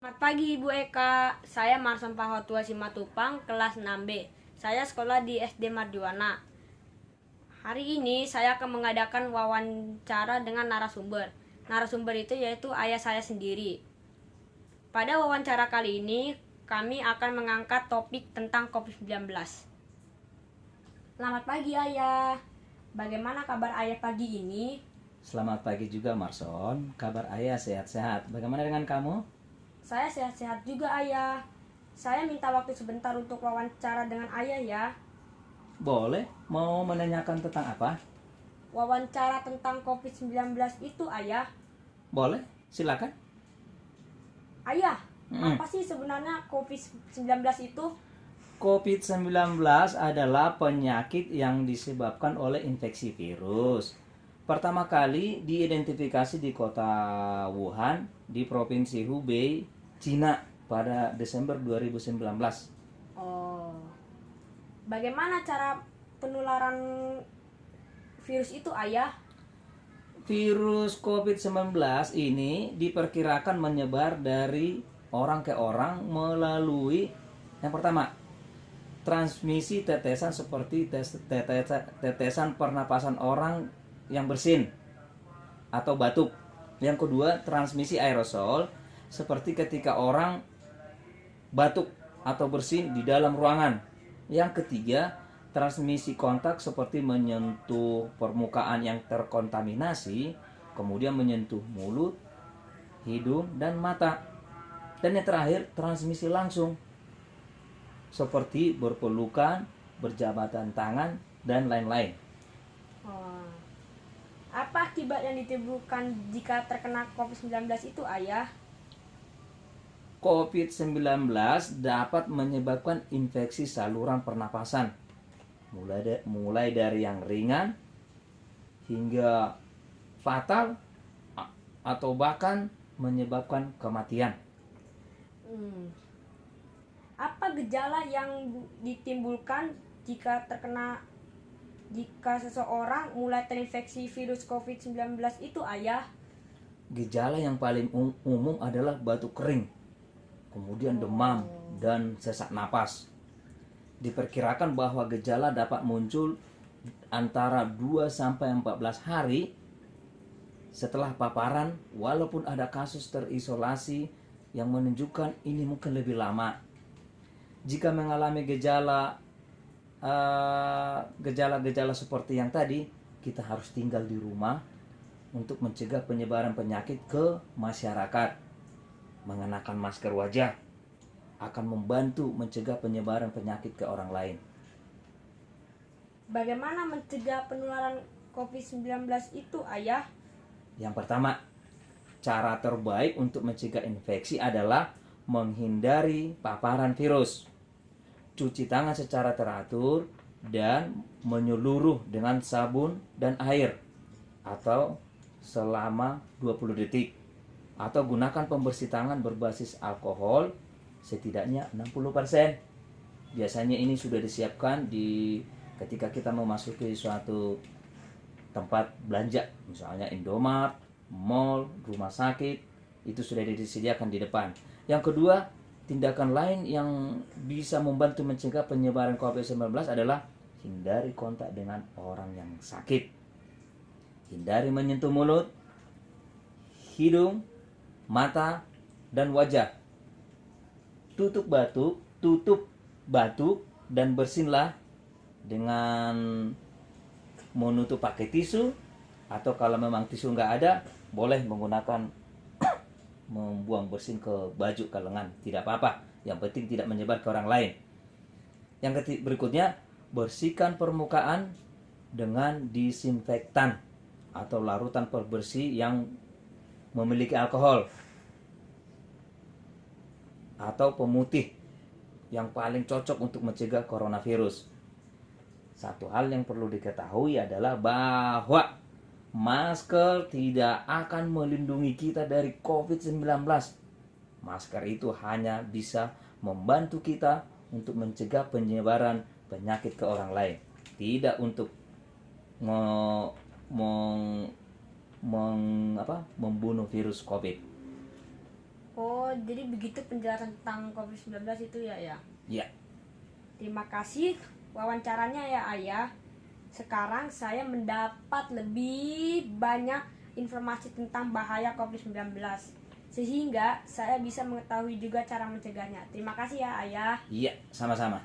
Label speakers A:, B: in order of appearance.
A: Selamat pagi Ibu Eka, saya Marson Pahotua Simatupang, kelas 6B. Saya sekolah di SD Marjuwana. Hari ini saya akan mengadakan wawancara dengan narasumber. Narasumber itu yaitu ayah saya sendiri. Pada wawancara kali ini, kami akan mengangkat topik tentang COVID-19. Selamat pagi Ayah. Bagaimana kabar Ayah pagi ini?
B: Selamat pagi juga Marson, kabar ayah sehat-sehat. Bagaimana dengan kamu?
A: Saya sehat-sehat juga Ayah. Saya minta waktu sebentar untuk wawancara dengan Ayah ya.
B: Boleh, mau menanyakan tentang apa?
A: Wawancara tentang COVID-19 itu Ayah.
B: Boleh, silakan.
A: Ayah, apa sih sebenarnya COVID-19 itu?
B: COVID-19 adalah penyakit yang disebabkan oleh infeksi virus. Pertama kali diidentifikasi di kota Wuhan di Provinsi Hubei, Cina pada Desember 2019.
A: Oh. Bagaimana cara penularan virus itu Ayah?
B: Virus COVID-19 ini diperkirakan menyebar dari orang ke orang melalui yang pertama, transmisi tetesan seperti tetesan pernapasan orang yang bersin atau batuk. Yang kedua, transmisi aerosol seperti ketika orang batuk atau bersin di dalam ruangan. Yang ketiga, transmisi kontak seperti menyentuh permukaan yang terkontaminasi, kemudian menyentuh mulut, hidung, dan mata. Dan yang terakhir, transmisi langsung seperti berpelukan, berjabatan tangan, dan lain-lain.
A: Oh. Apa akibat yang ditimbulkan jika terkena COVID-19 itu Ayah?
B: COVID-19 dapat menyebabkan infeksi saluran pernapasan, mulai dari yang ringan hingga fatal atau bahkan menyebabkan kematian.
A: Apa gejala yang ditimbulkan jika seseorang mulai terinfeksi virus COVID-19 itu Ayah?
B: Gejala yang paling umum adalah batuk kering, kemudian demam dan sesak napas. Diperkirakan bahwa gejala dapat muncul antara 2-14 hari setelah paparan, walaupun ada kasus terisolasi yang menunjukkan ini mungkin lebih lama. Jika mengalami gejala-gejala seperti yang tadi, kita harus tinggal di rumah untuk mencegah penyebaran penyakit ke masyarakat. Mengenakan masker wajah akan membantu mencegah penyebaran penyakit ke orang lain.
A: Bagaimana mencegah penularan COVID-19 itu Ayah?
B: Yang pertama, cara terbaik untuk mencegah infeksi adalah menghindari paparan virus. Cuci tangan secara teratur dan menyeluruh dengan sabun dan air atau selama 20 detik. Atau gunakan pembersih tangan berbasis alkohol setidaknya 60%. Biasanya ini sudah disiapkan ketika kita memasuki suatu tempat belanja, misalnya Indomaret, mall, rumah sakit, itu sudah disediakan di depan. Yang kedua, tindakan lain yang bisa membantu mencegah penyebaran COVID-19 adalah hindari kontak dengan orang yang sakit. Hindari menyentuh mulut, hidung, mata, dan wajah. Tutup batuk dan bersinlah dengan menutup pakai tisu, atau kalau memang tisu nggak ada, boleh menggunakan membuang bersin ke baju, ke lengan, tidak apa-apa. Yang penting tidak menyebar ke orang lain. Yang berikutnya, bersihkan permukaan dengan disinfektan atau larutan pembersih yang memiliki alkohol atau pemutih yang paling cocok untuk mencegah coronavirus. Satu hal yang perlu diketahui adalah bahwa masker tidak akan melindungi kita dari COVID-19. Masker itu hanya bisa membantu kita untuk mencegah penyebaran penyakit ke orang lain, tidak untuk membunuh virus COVID.
A: Oh, jadi begitu penjelasan tentang COVID-19 itu ya, ya.
B: Ya,
A: Terima kasih wawancaranya ya, Ayah. Sekarang saya mendapat lebih banyak informasi tentang bahaya COVID-19, sehingga saya bisa mengetahui juga cara mencegahnya. Terima kasih ya, Ayah.
B: iya, sama-sama.